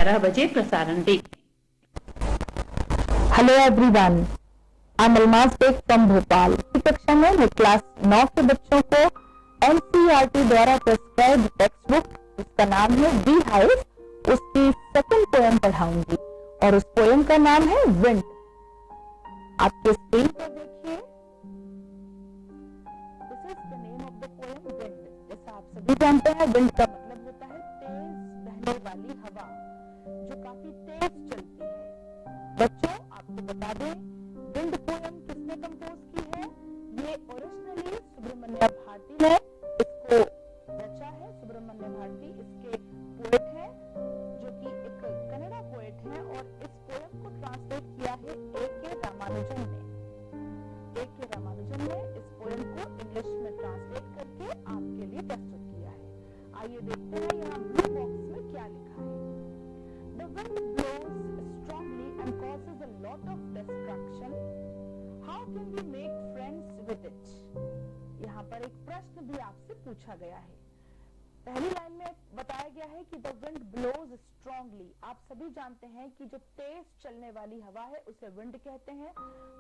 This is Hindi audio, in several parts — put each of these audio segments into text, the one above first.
11 बजे प्रसारण देखें। Hello everyone, I am Almas Beg from Bhopal. इस कक्षा में मैं क्लास 9 के बच्चों को एनसीईआरटी द्वारा प्रिस्क्राइब्ड टेक्स्ट बुक जिसका नाम है बी हाइव, उसकी सेकंड पोएम पढ़ाऊंगी और उस पोएम का नाम है विंड। आपके स्क्रीन पर देखिए, this is the name of the poem wind. जैसा आप सभी जानते हैं, विंड का मतलब होता है तेज बहने वाली हवा जो काफी तेज चलती है। बच्चों, आपको बता दें, विंड पोएम किसने कंपोज की है? ये ओरिजिनली सुब्रमण्य भारती ने इसको रचा है। सुब्रमण्य भारती इसके पोएट हैं, जो कि एक कन्नड़ा पोएट हैं, और इस पोएम को ट्रांसलेट किया है ए.के. रामानुजन ने। ए.के. रामानुजन ने इस पोएम को इंग्लिश में ट्रांसलेट करके आपके लिए प्रस्तुत किया है। आइए देखते हैं यहाँ ब्लू बॉक्स में क्या लिखा है। The wind blows strongly and causes a lot of destruction. How can we make friends with it? यहाँ पर एक प्रश्न भी आपसे पूछा गया है। पहली लाइन में बताया गया है कि the wind blows strongly। आप सभी जानते हैं कि जो तेज चलने वाली हवा है उसे विंड कहते हैं।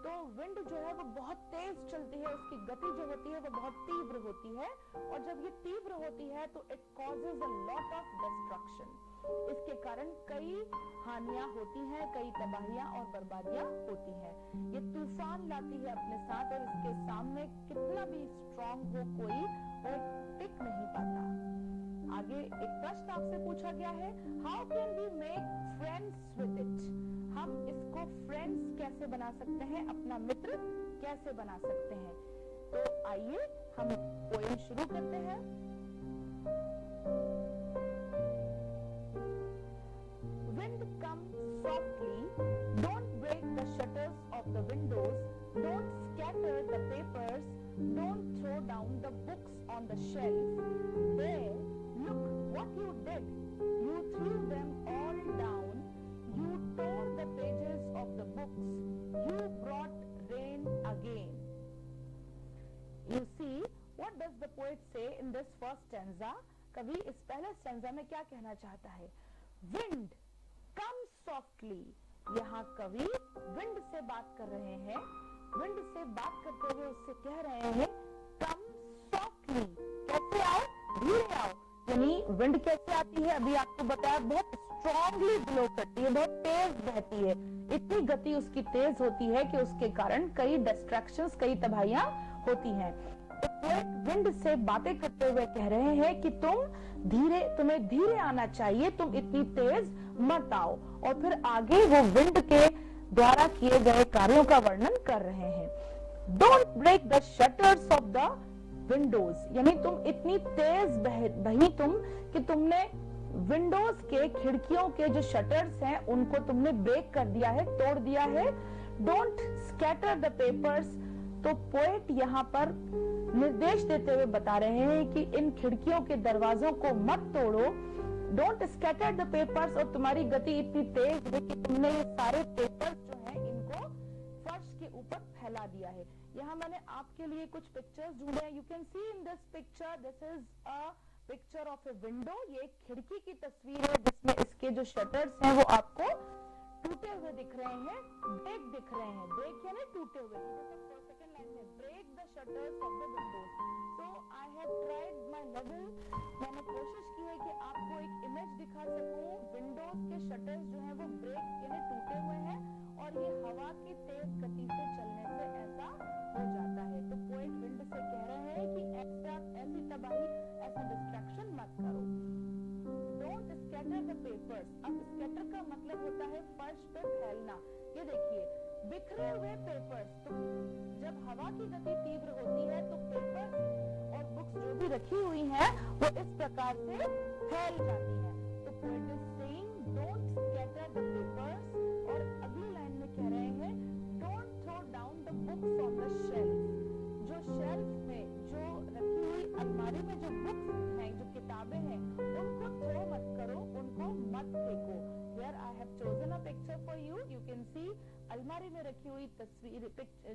तो विंड जो है वो बहुत तेज चलती है, उसकी गति जो होती है वो बहुत तीव्र होती है, और जब ये तीव्र होती है तो it causes a lot of destruction। इसके कारण कई हानियां होती हैं, कई तबाहियां और बर्बादियां होती हैं। ये तूफान लाती है अपने साथ, और इसके सामने कितना भी स्ट्रांग हो कोई, वो टिक नहीं पाता। आगे एक प्रश्न आपसे पूछा गया है, how can we make friends with it? हम इसको फ्रेंड्स कैसे बना सकते हैं, अपना मित्र कैसे बना सकते हैं? तो आइए हम पोएम शुरू करते हैं। Wind come softly, don't break the shutters of the windows, don't scatter the papers, don't throw down the books on the shelf. There, look what you did. You threw them all down, you tore the pages of the books, you brought rain again. You see, what does the poet say in this first stanza? कवि इस पहले स्टैंजा में क्या कहना चाहता है? Wind कम सॉफ्टली। यहाँ कवि विंड से बात कर रहे हैं। विंड से बात करते हुए उससे कह रहे हैं कम सॉफ्टली, कैसे आओ, धीरे आओ। यानी विंड कैसे आती है, अभी आपको बताया, बहुत स्ट्रांगली ब्लो करती है, बहुत तेज बहती है। इतनी गति उसकी तेज होती है कि उसके कारण कई डिस्ट्रैक्शंस, कई तबाहियां होती हैं। तो पोएट विंड से बातें करते हुए कह रहे हैं कि तुम्हें धीरे आना चाहिए, तुम इतनी तेज मत आओ। और फिर आगे वो विंड के द्वारा किए गए कार्यों का वर्णन कर रहे हैं। Don't break the shutters of the windows, यानी तुम इतनी तेज बही तुम कि तुमने विंडोज के, खिड़कियों के जो शटर्स हैं उनको तुमने ब्रेक कर दिया है, तोड़ दिया है। डोंट स्कैटर द पेपर्स, तो पोएट यहाँ पर निर्देश देते हुए बता रहे हैं कि इन खिड़कियों के दरवाजों को मत तोड़ो। डोंट स्कैटर द पेपर्स, और तुम्हारी गति इतनी तेज है कि तुमने ये सारे पेपर्स जो हैं इनको फर्श के ऊपर फैला दिया है। यहाँ मैंने आपके लिए कुछ पिक्चर्स ढूंढे हैं। You can C in this picture, this is a picture of a window. ये एक खिड़की की तस्वीर है जिसमें इसके जो शटर्स हैं वो आपको टूटे हुए दिख रहे हैं, ब्रेक दिख रहे हैं। ब्रेक यानी टूटे हुए। जैसे सेकंड लाइन में break the shutters of the windows. So I have tried my level, मैंने कोशिश की है कि आपको एक इमेज दिखा सकूं। विंडोज के शटर्स जो हैं वो ब्रेक यानी टूटे हुए हैं, और ये हवा की तेज गति से चलने से ऐसा हो जाता है। तो पोएट विंड से कह रहे हैं कि ऐसी तबाही, ऐसा डिस्ट्रैक्शन मत करो। Don't scatter the papers. अब स्कैटर का मतलब होता है फर्श पे फैलना। ये देखिए, बिखरे हुए पेपर्स। तो जब हवा की गति तीव्र होती है तो पेपर्स और बुक्स जो भी रखी हुई हैं वो इस प्रकार से फैल जाती हैं। तो poet is saying don't scatter the papers, और अगली लाइन में कह रहे हैं don't throw down the books on the shelf. जो शेल्फ में, जो रखी हुई अलमारी में जो बुक्स हैं, जो किताबें हैं, उनको थ्रो मत करो, उनको मत फेंको। Here I have chosen a picture for you. You can see अलमारी में रखी हुई तस्वीर,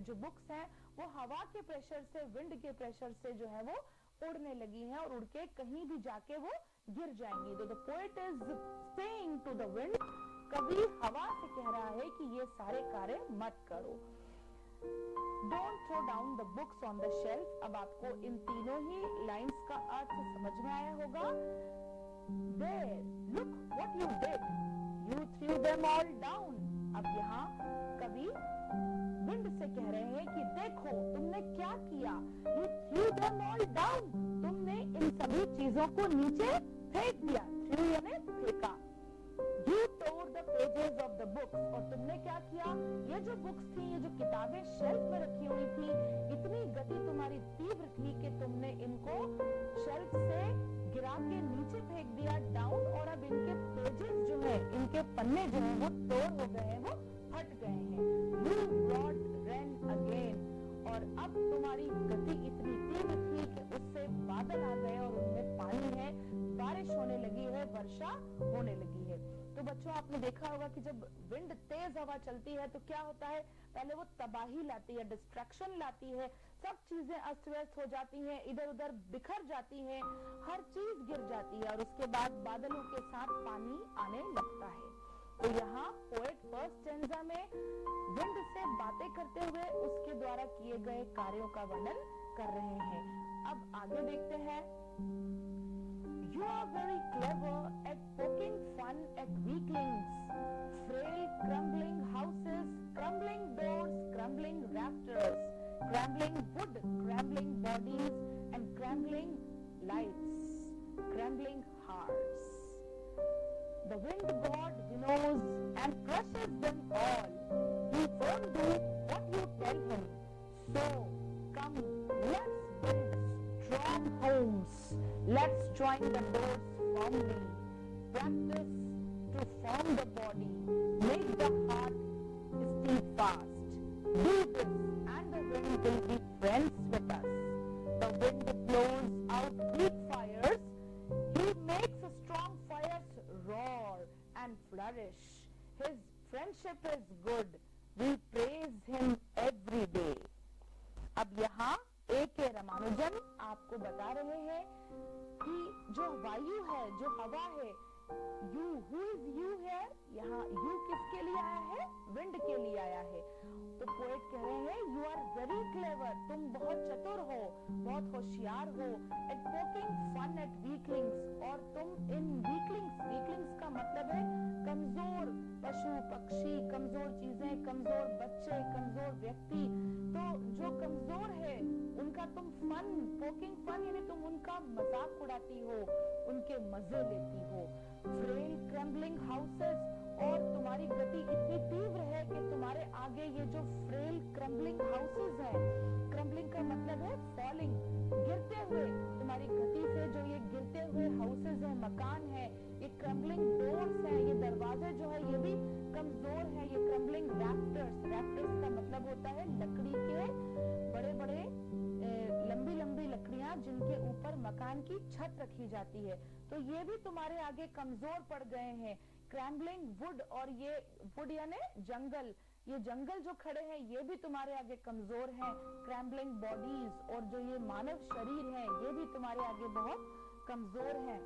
जो बुक्स हैं वो हवा के प्रेशर से, विंड के प्रेशर से जो है वो उड़ने लगी हैं और उड़ के कहीं भी जाके वो गिर जाएंगी। तो the poet is saying to the wind, कवि हवा से कह रहा है कि ये सारे कार्य मत करो। Don't throw down the books on the shelf. अब आपको इन तीनों ही लाइंस का अर्थ समझ में आया होगा। There, look what you did. You threw them all down. अब यहाँ कवि विंड से कह रहे हैं कि देखो तुमने क्या किया। You threw them all down. तुमने इन सभी चीजों को नीचे फेंक दिया। Threw यानी फेंका। You tore the pages of the books. और तुमने क्या किया, ये जो बुक्स थी, ये जो किताबें शेल्फ में रखी हुई थी, इतनी गति तुम्हारी तीव्र थी कि तुमने इनको शेल्फ से गिरा के नीचे फेंक दिया डाउन। और अब इनके पेजेस जो है, इनके पन्ने जो है वो तोड़ हो गए हैं, वो फट गए हैं। You brought rain again. और अब तुम्हारी गति इतनी तीव्र थी कि उससे बादल आ गए और उनमें पानी है, बारिश होने लगी है, वर्षा होने लगी है। तो बच्चों आपने देखा होगा कि जब विंड तेज हवा चलती है तो क्या होता है, पहले वो तबाही लाती है, डिस्ट्रैक्शन लाती है, सब चीजें अस्त व्यस्त हो जाती हैं, इधर उधर बिखर जाती हैं, हर चीज गिर जाती है और उसके बाद बादलों के साथ पानी आने लगता है। तो यहाँ पोएट फर्स्ट स्टेंजा में विंड से बातें करते हुए उसके द्वारा किए गए कार्यों का वर्णन कर रहे हैं। अब आगे देखते हैं। You are very clever at poking fun at weaklings, frail crumbling houses, crumbling doors, crumbling rafters, crumbling wood, crumbling bodies, and crumbling lives, crumbling hearts. The wind god winnows and crushes them all. He won't do what you tell him. So, come, let's build strong homes. Let's join the doors firmly. Practice to form the body. Make the heart steadfast. Do this and the wind will be friends with us. The wind blows out weak fires. He makes strong fires roar and flourish. His friendship is good. We praise him every day. अब यहाँ A.K. रामानुजन आपको बता रहे हैं कि जो वायु है, जो हवा है, यू, हु इज यू है, यहाँ यू किसके लिए आया है, विंड के लिए आया है। तो पोएट कह रहे हैं यू आर वेरी क्लेवर, तुम बहुत चतुर हो, बहुत होशियार हो, at poking fun at weaklings, और तुम इन वीकलिंग्स, वीकलिंग्स का मतलब है कमजोर पशु पक्षी, कमजोर चीजें, कमजोर बच्चे, कमजोर व्यक्ति, तो जो कमजोर है उनका तुम फन, पोकिंग फन यानी तुम उनका मजाक उड़ाती हो, उनके मजे लेती हो। फ्रेल क्रम्बलिंग हाउसेस, और तुम्हारी गति इतनी तीव्र है कि तुम्हारे आगे ये जो फ्रेल क्रम्बलिंग हाउसेस हैं, क्रम्बलिंग का मतलब है फॉलिंग, गिरते हुए, तुम्हारी गति से जो ये गिरते हुए हाउसेस हैं, मकान है, ये क्रम्बलिंग डोर्स हैं, ये दरवाजे जो है ये भी कमजोर है, ये क्रम्बलिंग रैफ्टर्स, रैफ्टर्स का मतलब होता है लकड़ी के बड़े बड़े लंबी लंबी लकड़ियां जिनके ऊपर मकान की छत रखी जाती है, तो ये भी तुम्हारे आगे कमजोर पड़ गए हैं। क्रैम्बलिंग वुड, और ये वुड यानी जंगल, ये जंगल जो खड़े हैं ये भी तुम्हारे आगे कमजोर हैं। क्रैम्बलिंग बॉडीज, और जो ये मानव शरीर है ये भी तुम्हारे आगे बहुत कमजोर हैं,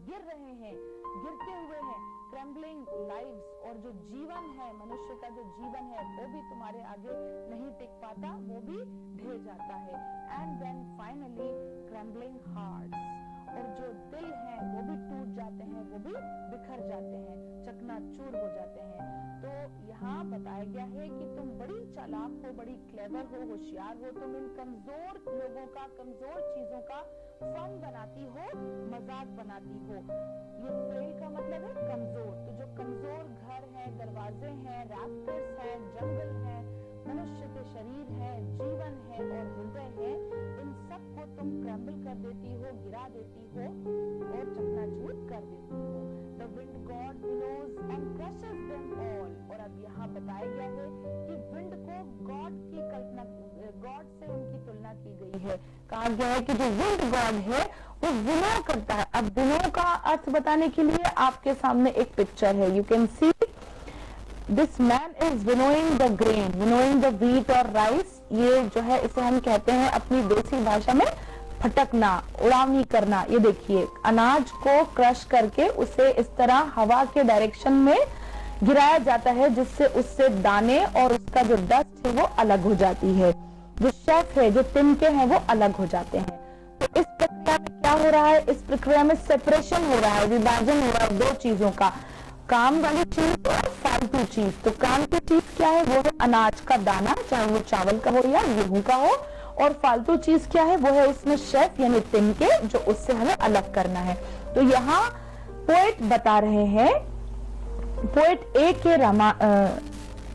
गिर रहे हैं, गिरते हुए हैं। क्रैम्बलिंग लाइव्स, और जो जीवन है, मनुष्य का जो जीवन है वो भी तुम्हारे आगे नहीं टिक पाता, वो भी ढह जाता है। एंड देन फाइनली क्रैम्बलिंग हार्ट्स, और जो दिल हैं वो भी टूट जाते हैं, वो भी बिखर जाते हैं, चकनाचूर हो जाते हैं। तो यहाँ बताया गया है कि तुम बड़ी चालाक हो, बड़ी क्लेवर हो, होशियार हो, तुम इन कमजोर लोगों का, कमजोर चीजों का फन बनाती हो, मजाक बनाती हो। ये फ्रेल का मतलब है कमजोर, तो जो कमजोर घर है, दरवाजे हैं, रैफ्टर्स हैं, जंगल है, मनुष्य के शरीर है, जीवन है और हृदय है, इन सब को तुम क्रम्बल कर देती हो, गिरा देती हो और चकनाचूर कर देती हो। The wind god blows and crushes them all, और अब यहाँ बताया गया है कि विंड को गॉड की कल्पना, गॉड से उनकी तुलना की गई है। कहा गया है कि जो विंड गॉड है वो विनो करता है। अब विनो का अर्थ बताने के लिए आपके सामने एक पिक्चर है, you can see this man is winnowing the grain, winnowing the wheat और राइस। ये जो है इसे हम कहते हैं अपनी देसी भाषा में फटकना, उड़ावनी करना। ये देखिए, अनाज को क्रश करके उसे इस तरह हवा के डायरेक्शन में गिराया जाता है जिससे उससे दाने और उसका जो डस्ट है वो अलग हो जाती है। जो शेफ है, जो तिनके हैं वो अलग हो जाते हैं। तो इस प्रक्रिया में क्या हो रहा है? इस प्रक्रिया में सेपरेशन हो रहा है, विभाजन हो रहा है दो चीजों का, काम वाली चीज और फालतू चीज। तो काम की चीज क्या है? वो है अनाज का दाना, चाहे वो चावल का हो या गेहूं का हो। और फालतू चीज क्या है? वो है उसमें शेफ यानी तिनके, जो उससे हमें अलग करना है। तो यहाँ पोएट बता रहे हैं, पोएट ए के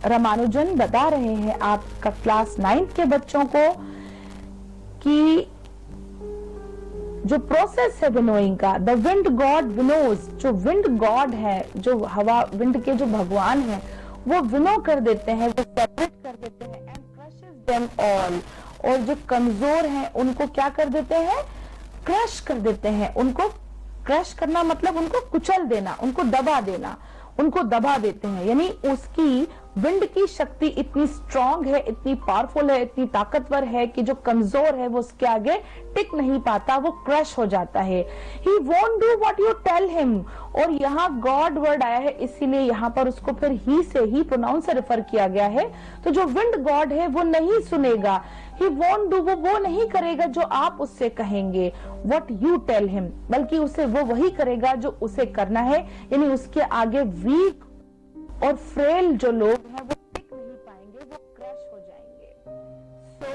रामानुजन बता रहे हैं आपका क्लास 9 के बच्चों को कि जो प्रोसेस है विनोइंग का, द विंड गॉड विनोज, जो विंड गॉड है, जो हवा विंड के जो भगवान है, वो विनो कर देते हैं, वो सेपरेट कर देते हैं, एंड क्रशेस देम ऑल। और जो कमजोर हैं उनको क्या कर देते हैं? क्रश कर देते हैं। उनको क्रश करना मतलब उनको कुचल देना, उनको दबा देना, उनको दबा देते हैं। यानी उसकी विंड की शक्ति इतनी स्ट्रांग है, इतनी पावरफुल है, इतनी ताकतवर है कि जो कमजोर है वो उसके आगे टिक नहीं पाता, वो क्रश हो जाता है। He won't do what you tell him। और यहाँ गॉड वर्ड आया है, इसीलिए यहाँ पर उसको फिर ही से, ही प्रोनाउन से रेफर किया गया है। तो जो विंड गॉड है वो नहीं सुनेगा, He won't do, वो नहीं करेगा जो आप उससे कहेंगे, what you tell him, बल्कि उसे वो वही करेगा जो उसे करना है। यानी उसके आगे वीक और फ्रेल जो लोग हैं वो टिक नहीं पाएंगे, वो क्रश हो जाएंगे। So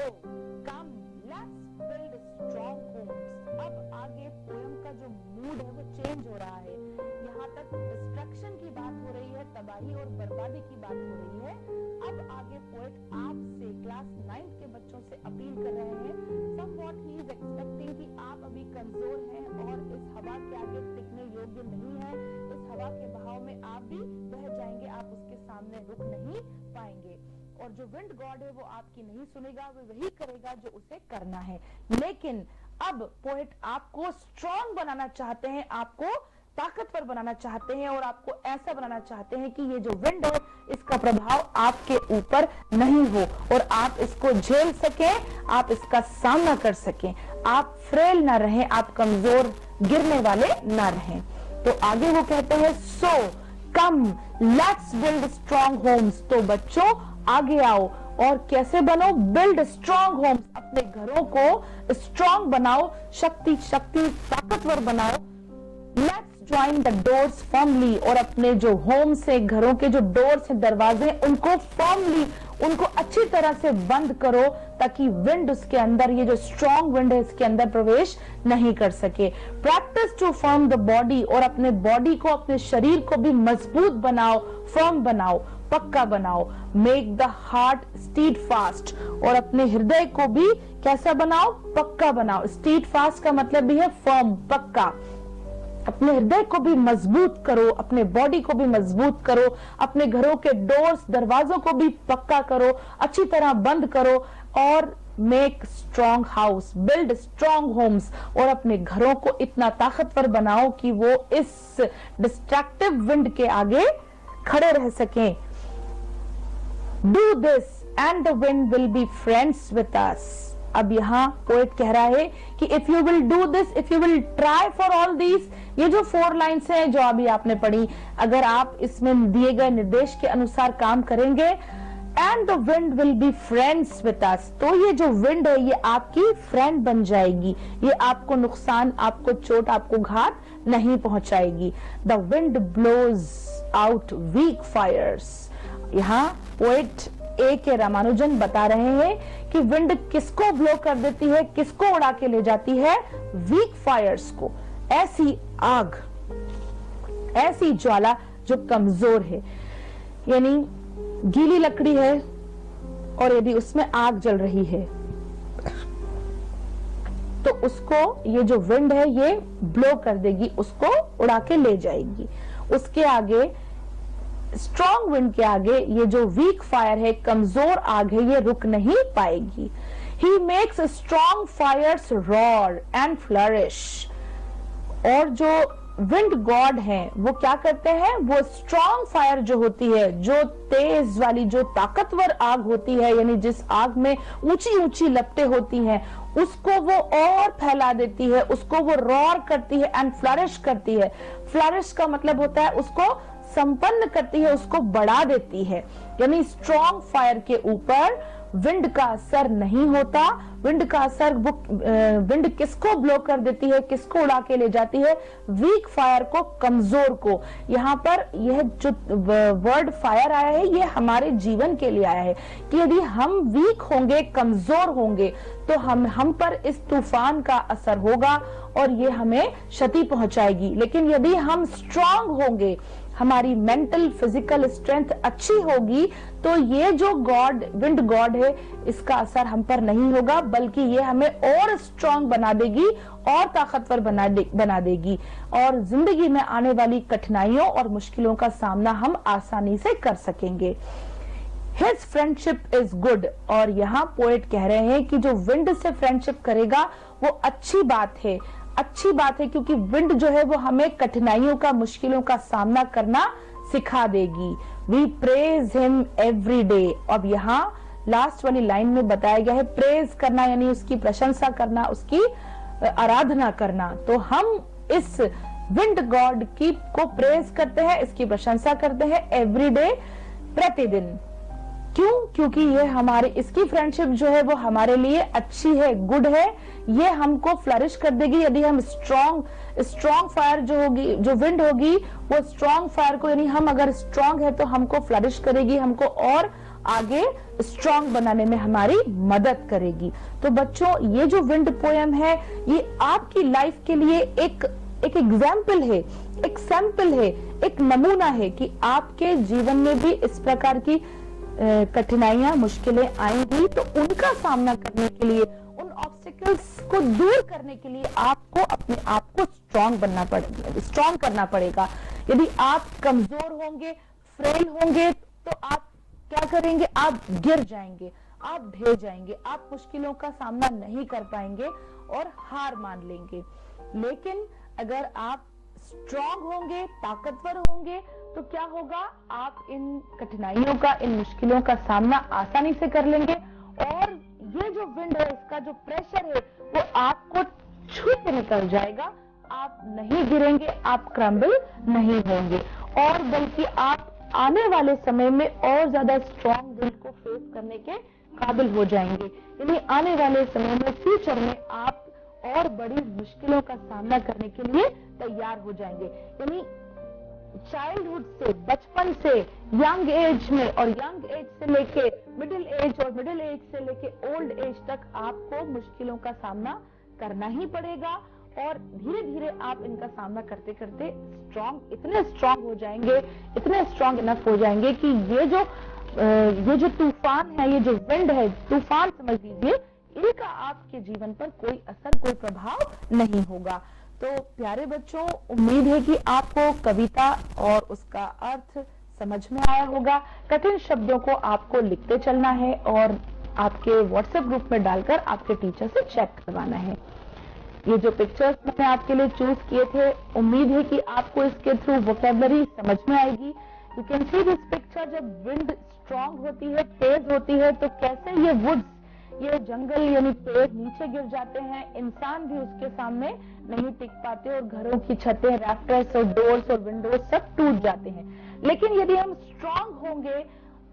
come, let's build strong homes। अब आगे पोयम का जो मूड है वो चेंज हो रहा है। यहाँ तक डिस्ट्रक्शन की बात हो रही है, तबाही और बर्बादी की बात हो रही है। अब आगे पोएट आपसे, क्लास 9 के बच्चों से अपील कर रहे हैं। Somewhat he is expecting कि आप अभी कमजोर हैं और इस हवा के आगे टिकने योग्य नहीं है। इस हवा के बहाव में आप भी बह जाएंगे, आप उसके सामने रुक नहीं पाएंगे। और जो विंड गॉड है वो आपकी नहीं सुनेगा, वो वही करेगा जो उसे करना है। लेकिन अब पोएट आपको स्ट्रॉन्ग बनाना चाहते हैं, आपको ताकतवर बनाना चाहते हैं और आपको ऐसा बनाना चाहते हैं कि ये जो विंड है इसका प्रभाव आपके ऊपर नहीं हो और आप इसको झेल सकें, आप इसका सामना कर सकें, आप फ्रेल ना रहें, आप कमजोर गिरने वाले ना रहें। तो आगे वो कहते हैं, so come let's build strong homes. तो बच्चों आगे आओ और कैसे बनो? बिल्ड स्ट्रॉन्ग होम्स, अपने घरों को स्ट्रॉन्ग बनाओ, शक्ति ताकतवर बनाओ। Let's join the doors firmly, और अपने जो होम से, घरों के जो डोर्स हैं, दरवाजे, उनको फर्मली, उनको अच्छी तरह से बंद करो ताकि विंड उसके अंदर, ये जो स्ट्रॉन्ग विंड है इसके अंदर प्रवेश नहीं कर सके। Practice to firm the body, और अपने बॉडी को, अपने शरीर को भी मजबूत बनाओ, फर्म बनाओ, पक्का बनाओ। Make the heart stead fast, और अपने हृदय को भी कैसा बनाओ? पक्का बनाओ। स्टीड फास्ट का मतलब भी है फर्म, पक्का। अपने हृदय को भी मजबूत करो, अपने बॉडी को भी मजबूत करो, अपने घरों के डोर्स, दरवाजों को भी पक्का करो, अच्छी तरह बंद करो। और make strong house, build strong homes, और अपने घरों को इतना ताकतवर बनाओ कि वो इस डिस्ट्रक्टिव विंड के आगे खड़े रह सकें। Do this and the wind will be friends with us. अब यहाँ पोएट कह रहा है कि if you will do this, if you will try for all these, ये जो 4 लाइन्स हैं जो अभी आपने पढ़ी, अगर आप इसमें दिए गए निर्देश के अनुसार काम करेंगे, and the wind will be friends with us, तो ये जो विंड है ये आपकी फ्रेंड बन जाएगी, ये आपको नुकसान, आपको चोट, आपको घात नहीं पहुंचाएगी। The wind blows out weak fires. यहाँ पोएट ए के रामानुजन बता रहे हैं कि विंड किसको ब्लो कर देती है, किसको उड़ा के ले जाती है? वीक फायर्स को, ऐसी आग, ऐसी ज्वाला जो कमजोर है। यानी गीली लकड़ी है और यदि उसमें आग जल रही है तो उसको ये जो विंड है ये ब्लो कर देगी, उसको उड़ा के ले जाएगी। उसके आगे, स्ट्रॉन्ग विंड के आगे, ये जो वीक फायर है, कमजोर आग है, ये रुक नहीं पाएगी। He makes strong fires roar and flourish। और जो विंड गॉड हैं वो क्या करते हैं? वो स्ट्रॉन्ग फायर जो होती है, जो तेज वाली, जो ताकतवर आग होती है, यानी जिस आग में ऊंची ऊंची लपटें होती हैं, उसको वो और फैला देती है, उसको वो रोर करती है एंड फ्लरिश करती है। फ्लरिश का मतलब होता है उसको संपन्न करती है, उसको बढ़ा देती है। यानी स्ट्रॉन्ग फायर के ऊपर विंड का असर नहीं होता। विंड का असर विंड किसको ब्लो कर देती है, किसको उड़ा के ले जाती है? वीक फायर को, कमजोर को। यहाँ पर यह जो वर्ड फायर आया है ये हमारे जीवन के लिए आया है कि यदि हम वीक होंगे, कमजोर होंगे तो हम पर इस तूफान का असर होगा और ये हमें क्षति पहुंचाएगी। लेकिन यदि हम स्ट्रांग होंगे, हमारी मेंटल फिजिकल स्ट्रेंथ अच्छी होगी, तो ये जो गॉड, विंड गॉड है, इसका असर हम पर नहीं होगा, बल्कि ये हमें और स्ट्रांग बना देगी और ताकतवर बना देगी और जिंदगी में आने वाली कठिनाइयों और मुश्किलों का सामना हम आसानी से कर सकेंगे। His friendship is good। और यहाँ पोएट कह रहे हैं कि जो विंड से फ्रेंडशिप करेगा वो अच्छी बात है, अच्छी बात है, क्योंकि विंड जो है वो हमें कठिनाइयों का, मुश्किलों का सामना करना सिखा देगी। We praise him every day। अब यहाँ लास्ट वाली लाइन में बताया गया है प्रेज करना, यानी उसकी प्रशंसा करना, उसकी आराधना करना। तो हम इस विंड गॉड की को प्रेज करते हैं, इसकी प्रशंसा करते हैं एवरी डे, प्रतिदिन। क्यों? क्योंकि ये हमारे, इसकी फ्रेंडशिप जो है वो हमारे लिए अच्छी है, गुड है। ये हमको फ्लरिश कर देगी यदि हम स्ट्रॉन्ग फायर जो होगी, जो विंड होगी, वो स्ट्रॉन्ग फायर को, यानी हम अगर स्ट्रॉन्ग है तो हमको फ्लरिश करेगी, हमको और आगे स्ट्रॉन्ग बनाने में हमारी मदद करेगी। तो बच्चों, ये जो विंड पोएम है ये आपकी लाइफ के लिए एक एग्जाम्पल है, एक सैंपल है, एक नमूना है कि आपके जीवन में भी इस प्रकार की कठिनाइयां, मुश्किलें आएंगी, तो उनका सामना करने के लिए, उन ऑब्स्टिकल्स को दूर करने के लिए आपको अपने आप को स्ट्रॉन्ग करना पड़ेगा। यदि आप कमजोर होंगे, फ्रेल होंगे, तो आप क्या करेंगे? आप गिर जाएंगे, आप ढह जाएंगे, आप मुश्किलों का सामना नहीं कर पाएंगे और हार मान लेंगे। लेकिन अगर आप स्ट्रॉन्ग होंगे, ताकतवर होंगे, तो क्या होगा? आप इन कठिनाइयों का, इन मुश्किलों का सामना आसानी से कर लेंगे और ये जो विंड है, इसका जो प्रेशर है, वो आपको छू के निकल जाएगा। आप नहीं गिरेंगे, आप क्रम्बल नहीं होंगे और बल्कि आप आने वाले समय में और ज्यादा स्ट्रॉन्ग विंड को फेस करने के काबिल हो जाएंगे। यानी आने वाले समय में, फ्यूचर में आप और बड़ी मुश्किलों का सामना करने के लिए तैयार हो जाएंगे। यानी चाइल्डहुड से, बचपन से, यंग एज में, और यंग एज से लेके मिडिल एज, और मिडिल एज से लेके ओल्ड एज तक आपको मुश्किलों का सामना करना ही पड़ेगा और धीरे धीरे आप इनका सामना करते करते इतने स्ट्रांग हो जाएंगे, इतने स्ट्रांग इनफ हो जाएंगे कि ये जो तूफान है, ये जो विंड है, तूफान समझ लीजिए, इनका आपके जीवन पर कोई असर, कोई प्रभाव नहीं होगा। तो प्यारे बच्चों, उम्मीद है कि आपको कविता और उसका अर्थ समझ में आया होगा। कठिन शब्दों को आपको लिखते चलना है और आपके व्हाट्सएप ग्रुप में डालकर आपके टीचर से चेक करवाना है। ये जो पिक्चर्स मैंने आपके लिए चूज किए थे, उम्मीद है कि आपको इसके थ्रू वोकैबुलरी समझ में आएगी। You can see this picture. जब विंड स्ट्रांग होती है, तेज होती है, तो कैसे ये वुड्स, ये जंगल यानी पेड़ नीचे गिर जाते हैं, इंसान भी उसके सामने नहीं टिक पाते और घरों की छतें, रैफ्टर्स और डोर्स और विंडोज सब टूट जाते हैं। लेकिन यदि हम स्ट्रांग होंगे,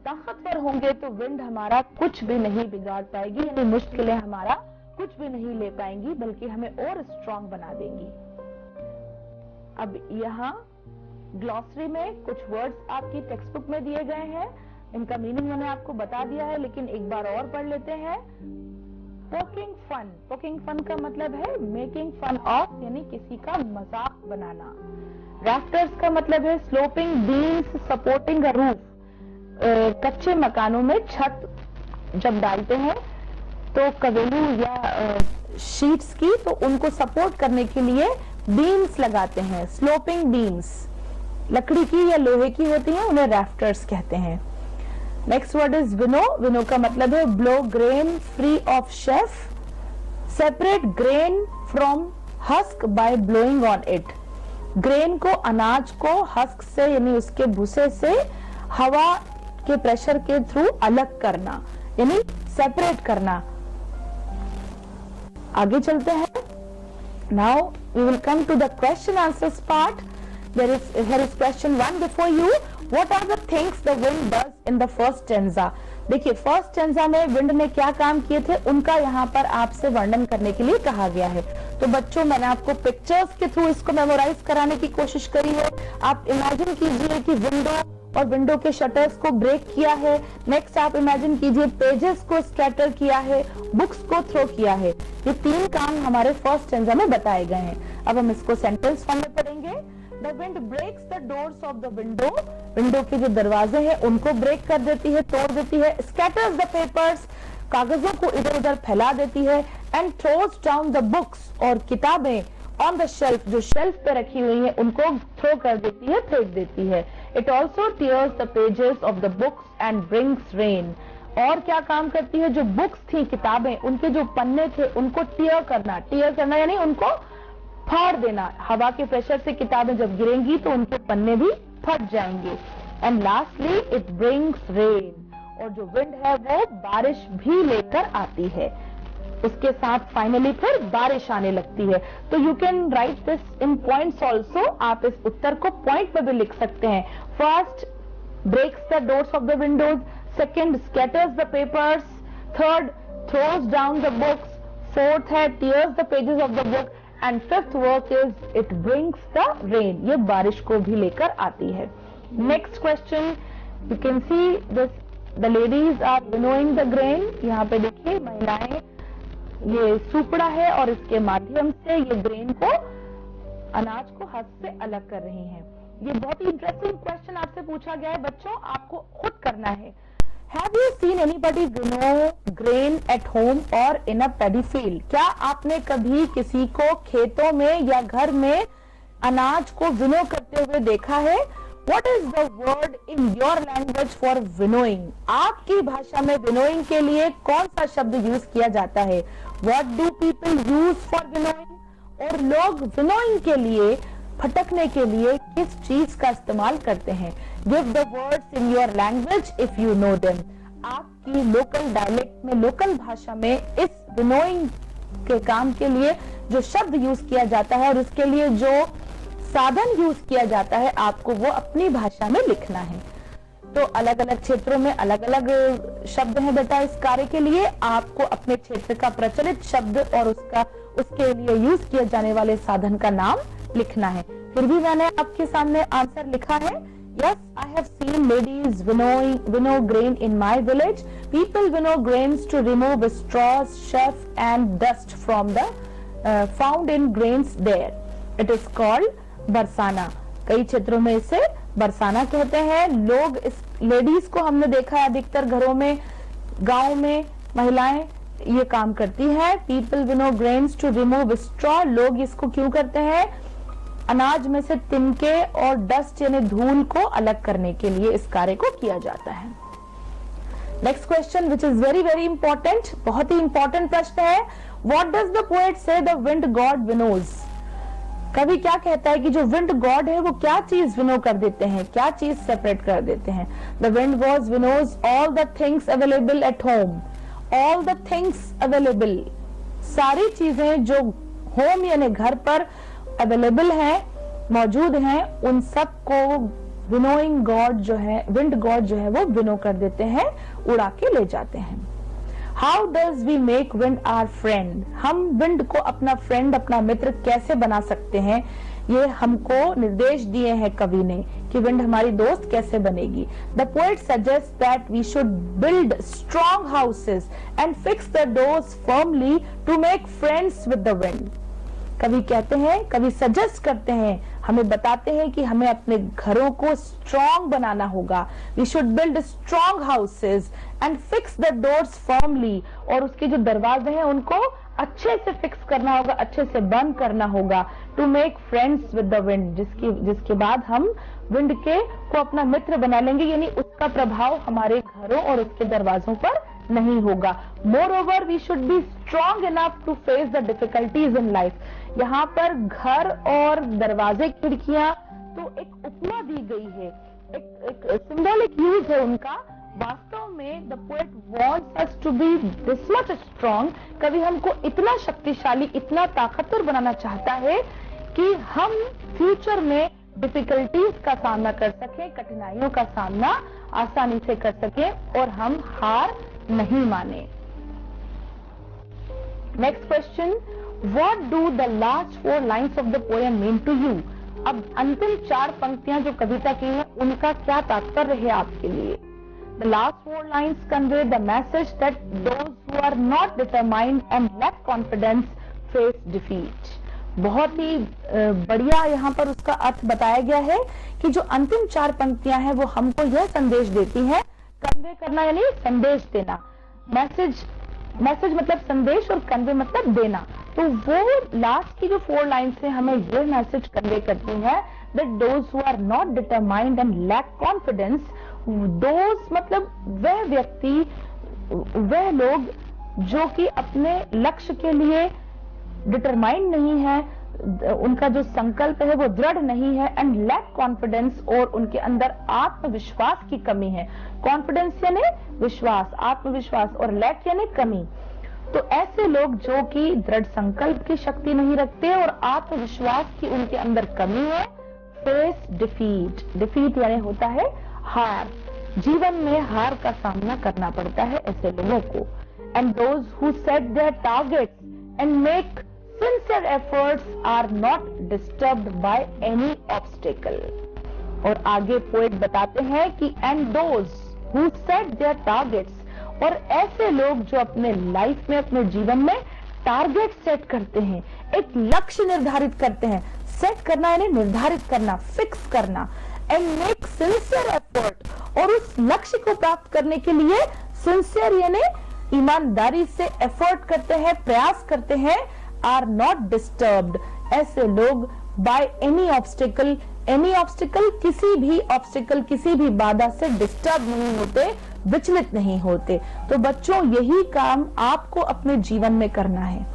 ताकतवर होंगे, तो विंड हमारा कुछ भी नहीं बिगाड़ पाएगी, यानी मुश्किलें हमारा कुछ भी नहीं ले पाएंगी, बल्कि हमें और स्ट्रांग बना देंगी। अब यहाँ ग्लॉसरी में कुछ वर्ड्स आपकी टेक्स्ट बुक में दिए गए हैं, इनका मीनिंग मैंने आपको बता दिया है, लेकिन एक बार और पढ़ लेते हैं। पोकिंग फन, पोकिंग फन का मतलब है मेकिंग फन ऑफ, यानी किसी का मजाक बनाना। रैफ्टर्स का मतलब है sloping beams supporting a roof. कच्चे मकानों में छत जब डालते हैं तो कवेलू या शीट्स की, तो उनको सपोर्ट करने के लिए बीम्स लगाते हैं, स्लोपिंग बीम्स। लकड़ी की या लोहे की होती हैं, उन्हें रैफ्टर्स कहते हैं। Next word is winnow. Winnow का मतलब है blow grain free of chaff, separate grain from husk by blowing on it. Grain को, अनाज को हस्क से यानी उसके भूसे से हवा के प्रेशर के थ्रू अलग करना, यानी सेपरेट करना। आगे चलते हैं. Now we will come to the question answers part. Here is question 1 before you. What are the things the wind does in the first stanza? देखिए फर्स्ट स्टैंजा में विंड ने क्या काम किए थे उनका यहाँ पर आपसे वर्णन करने के लिए कहा गया है. तो बच्चों मैंने आपको पिक्चर्स के थ्रू इसको मेमोराइज कराने की कोशिश करी है. आप इमेजिन कीजिए कि विंडो और विंडो के शटर्स को ब्रेक किया है. नेक्स्ट आप इमेजिन कीजिए पेजेस को स्कैटर किया है, बुक्स को थ्रो किया है. ये 3 काम हमारे फर्स्ट स्टैंजा में बताए गए हैं. अब हम इसको सेंटेंस फॉर्म में पढ़ेंगे. The wind breaks the doors of the window. Window के जो दरवाजे हैं उनको ब्रेक कर देती है, तोड़ देती है. Scatters the papers. कागजों को इधर उधर फैला देती है. And throws down the books. और किताबें on the shelf, जो शेल्फ पे रखी हुई है उनको थ्रो कर देती है, फेंक देती है. It also tears the pages of the books and brings rain. और क्या काम करती है, जो बुक्स थी किताबें उनके जो पन्ने थे उनको टीयर करना यानी उनको फाड़ देना. हवा के प्रेशर से किताबें जब गिरेंगी तो उनके पन्ने भी फट जाएंगे. And lastly it brings rain. और जो विंड है वो बारिश भी लेकर आती है. उसके साथ फाइनली फिर बारिश आने लगती है. तो you can write this in points also. आप इस उत्तर को पॉइंट पे भी लिख सकते हैं. First breaks the doors of the windows. Second scatters the papers. Third throws down the books. Fourth है tears the pages of the book. And fifth work is it brings the rain. ये बारिश को भी लेकर आती है. Next question. You can see this. The ladies are winnowing the grain. यहाँ पे देखिए महिलाएं ये सुपड़ा है और इसके माध्यम से ये ग्रेन को अनाज को हाथ से अलग कर रही हैं. ये बहुत ही इंटरेस्टिंग क्वेश्चन आपसे पूछा गया है बच्चों, आपको खुद करना है. Have you seen anybody winnow grain at home or in a paddy field? क्या आपने कभी किसी को खेतों में या घर में अनाज को विनो करते हुए देखा है? What is the word in your language for winnowing? आपकी भाषा में winnowing के लिए कौन सा शब्द यूज किया जाता है? What do people use for winnowing? और लोग winnowing के लिए फटकने के लिए किस चीज का इस्तेमाल करते हैं? Give the words in your language if you know them. आपकी लोकल डायलेक्ट में, लोकल भाषा में इस विनोइंग के काम के लिए जो शब्द यूज किया जाता है और इसके लिए जो साधन यूज किया जाता है आपको वो अपनी भाषा में लिखना है. तो अलग अलग क्षेत्रों में अलग अलग शब्द हैं बेटा इस कार्य के लिए. आपको अपने क्षेत्र का प्रचलित शब्द और उसके लिए यूज किए जाने वाले साधन का नाम लिखना है. फिर भी मैंने आपके सामने आंसर लिखा है. Yes, I have seen ladies winnow grain in my village. People winnow grains to remove straws, chaff and dust from the found in grains there. It is called Barsana. कई क्षेत्रों में इसे बरसाना कहते हैं. लोग इस लेडीज को हमने देखा है अधिकतर घरों में, गांव में महिलाएं ये काम करती है. People winnow grains to remove straw. लोग इसको क्यों करते हैं? अनाज में से तिनके और डस्ट यानी धूल को अलग करने के लिए इस कार्य को किया जाता है. Next question which is very very important, बहुत ही इंपॉर्टेंट प्रश्न है. व्हाट डज द पोएट से द विंड गॉड विनोज? कवि क्या कहता है कि जो विंड गॉड है वो क्या चीज विनो कर देते हैं, क्या चीज सेपरेट कर देते हैं? The wind god winnows all the things available at home. All the things available, सारी चीजें जो होम यानी घर पर अवेलेबल है, मौजूद हैं, उन सब को विनोइंग गॉड जो है, विंड गॉड जो है वो विनो कर देते हैं, उड़ा के ले जाते हैं. How does we make wind our friend? हम विंड को अपना फ्रेंड, अपना मित्र कैसे बना सकते हैं? ये हमको निर्देश दिए हैं कवि ने कि विंड हमारी दोस्त कैसे बनेगी. The poet suggest that we should build strong houses and fix the doors firmly to make friends with the wind. कवि कहते हैं, कवि सजेस्ट करते हैं, हमें बताते हैं कि हमें अपने घरों को स्ट्रॉन्ग बनाना होगा. We should build strong houses and fix the doors firmly. और उसके जो दरवाजे हैं उनको अच्छे से फिक्स करना होगा, अच्छे से बंद करना होगा. To make friends with the wind, जिसके बाद हम विंड को अपना मित्र बना लेंगे, यानी उसका प्रभाव हमारे घरों और उसके दरवाजों पर नहीं होगा. Moreover we should be strong enough to face the difficulties in life. यहाँ पर घर और दरवाजे, खिड़कियां तो एक उपमा दी गई है, एक सिंबॉलिक यूज है उनका. वास्तव में the poet wants us to be this much strong, कवि हमको इतना शक्तिशाली, इतना ताकतवर बनाना चाहता है कि हम फ्यूचर में डिफिकल्टीज का सामना कर सकें, कठिनाइयों का सामना आसानी से कर सकें और हम हार नहीं माने। Next question, what do the last 4 lines of the poem mean to you? अब अंतिम 4 पंक्तियां जो कविता की हैं उनका क्या तात्पर्य है आपके लिए? The last 4 lines convey the message that those who are not determined and lack confidence face defeat. बहुत ही बढ़िया यहाँ पर उसका अर्थ बताया गया है कि जो अंतिम 4 पंक्तियां हैं वो हमको यह संदेश देती हैं, कन्वे करना यानी संदेश देना, मैसेज मतलब संदेश और कन्वे मतलब देना, तो वो लास्ट की जो 4 लाइन्स है हमें ये मैसेज कन्वे करती है that those who are not determined and lack confidence, दोस्त मतलब वह व्यक्ति, वह लोग जो कि अपने लक्ष्य के लिए डिटरमाइंड नहीं है, उनका जो संकल्प है वो दृढ़ नहीं है, एंड लैक कॉन्फिडेंस और उनके अंदर आत्मविश्वास की कमी है। कॉन्फिडेंस यानी विश्वास, आत्मविश्वास, और लैक यानी कमी। तो ऐसे लोग जो कि दृढ़ संकल्प की शक्ति नहीं रखते और आत्मविश्वास की उनके अंदर कमी है, फेस डिफीट। डिफीट यानी होता है हार, जीवन में हार का सामना करना पड़ता है ऐसे लोगों को। And those who set their targets and make sincere efforts are not disturbed by any obstacle. और आगे पोएट बताते हैं कि and those who set their targets, और ऐसे लोग जो अपने लाइफ में, अपने जीवन में टारगेट सेट करते हैं, एक लक्ष्य निर्धारित करते हैं। सेट करना यानी निर्धारित करना, फिक्स करना, एंड मेक सिंसियर एफर्ट, और उस लक्ष्य को प्राप्त करने के लिए सिंसियर यानी ईमानदारी से एफर्ट करते हैं, प्रयास करते हैं, आर नॉट डिस्टर्ब्ड, ऐसे लोग by any obstacle, any obstacle किसी भी ऑब्स्टिकल, किसी भी बाधा से डिस्टर्ब नहीं होते, विचलित नहीं होते। तो बच्चों यही काम आपको अपने जीवन में करना है।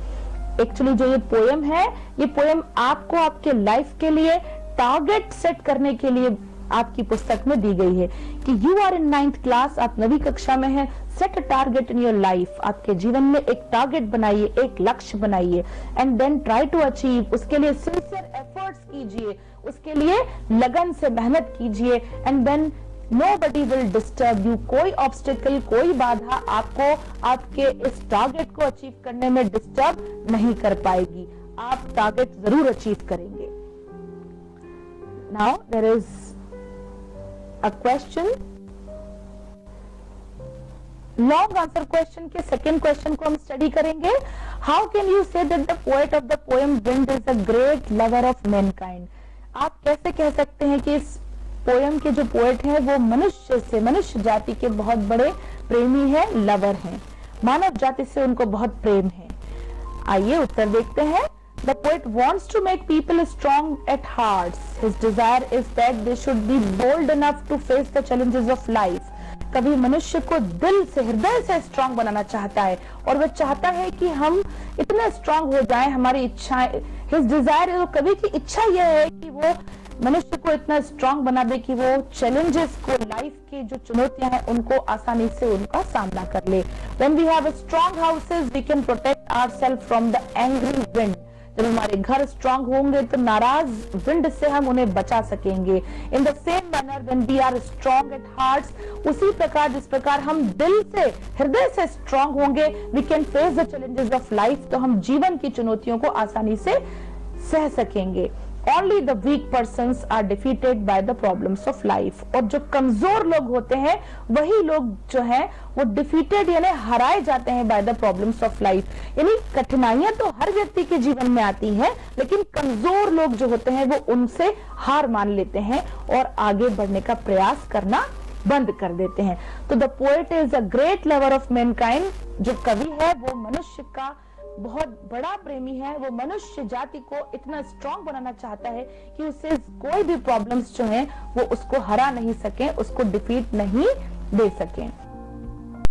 एक्चुअली जो ये पोएम है, ये पोएम आपको आपके लाइफ के लिए टारगेट सेट करने के लिए आपकी पुस्तक में दी गई है कि you are in 9th class, आप 9वीं कक्षा में हैं, set a target in your life, आपके जीवन में एक टारगेट बनाइए, एक लक्ष्य बनाइए, and then try to achieve, उसके लिए सिंसियर एफर्ट्स कीजिए, उसके लिए लगन से मेहनत कीजिए, and then nobody will disturb you, कोई ऑब्स्टिकल, कोई बाधा आपको आपके इस टारगेट को अचीव करने में डिस्टर्ब नहीं कर पाएगी, आप टारगेट जरूर अचीव करेंगे। Now there is a question, long answer question के सेकेंड क्वेश्चन को हम स्टडी करेंगे। How can you say that the poet of the poem wind is a great lover of mankind? आप कैसे कह सकते हैं कि इस पोएम के जो पोएट हैं वो मनुष्य से, मनुष्य जाति के बहुत बड़े प्रेमी है, लवर हैं, मानव जाति से उनको बहुत प्रेम है? आइए उत्तर देखते हैं। The poet wants to make people strong at heart. His desire is that they should be bold enough to face the challenges of life. कवि मनुष्य को दिल से, हृदय से स्ट्रांग बनाना चाहता है, और वह चाहता है कि हम इतने स्ट्रांग हो जाएं, हमारी इच्छाएं, His desire, कवि की इच्छा यह है कि वो मनुष्य को इतना स्ट्रांग बना दे कि वो चैलेंजेस को, लाइफ की जो चुनौतियां हैं उनको आसानी से उनका सामना कर ले। When we have a strong houses, we can protect ourselves from the angry wind. जब हमारे घर स्ट्रांग होंगे तो नाराज विंड से हम उन्हें बचा सकेंगे। In the same manner when we are strong at hearts, उसी प्रकार जिस प्रकार हम दिल से, हृदय से स्ट्रांग होंगे, we can face the challenges of life, तो हम जीवन की चुनौतियों को आसानी से सह सकेंगे। Only the weak persons are defeated by the problems of life. और जो कमजोर लोग होते हैं वही लोग जो हैं वो defeated यानी हराए जाते हैं by the problems of life. यानी कठिनाइयां तो हर व्यक्ति के जीवन में आती हैं, लेकिन कमजोर लोग जो होते हैं वो उनसे हार मान लेते हैं और आगे बढ़ने का प्रयास करना बंद कर देते हैं। तो the poet is a great lover of Mankind, जो कवि है वो मनुष्य का बहुत बड़ा प्रेमी है, वो मनुष्य जाति को इतना स्ट्रांग बनाना चाहता है कि उसे कोई भी प्रॉब्लम्स जो हैं वो उसको हरा नहीं सके, उसको डिफीट नहीं दे सके।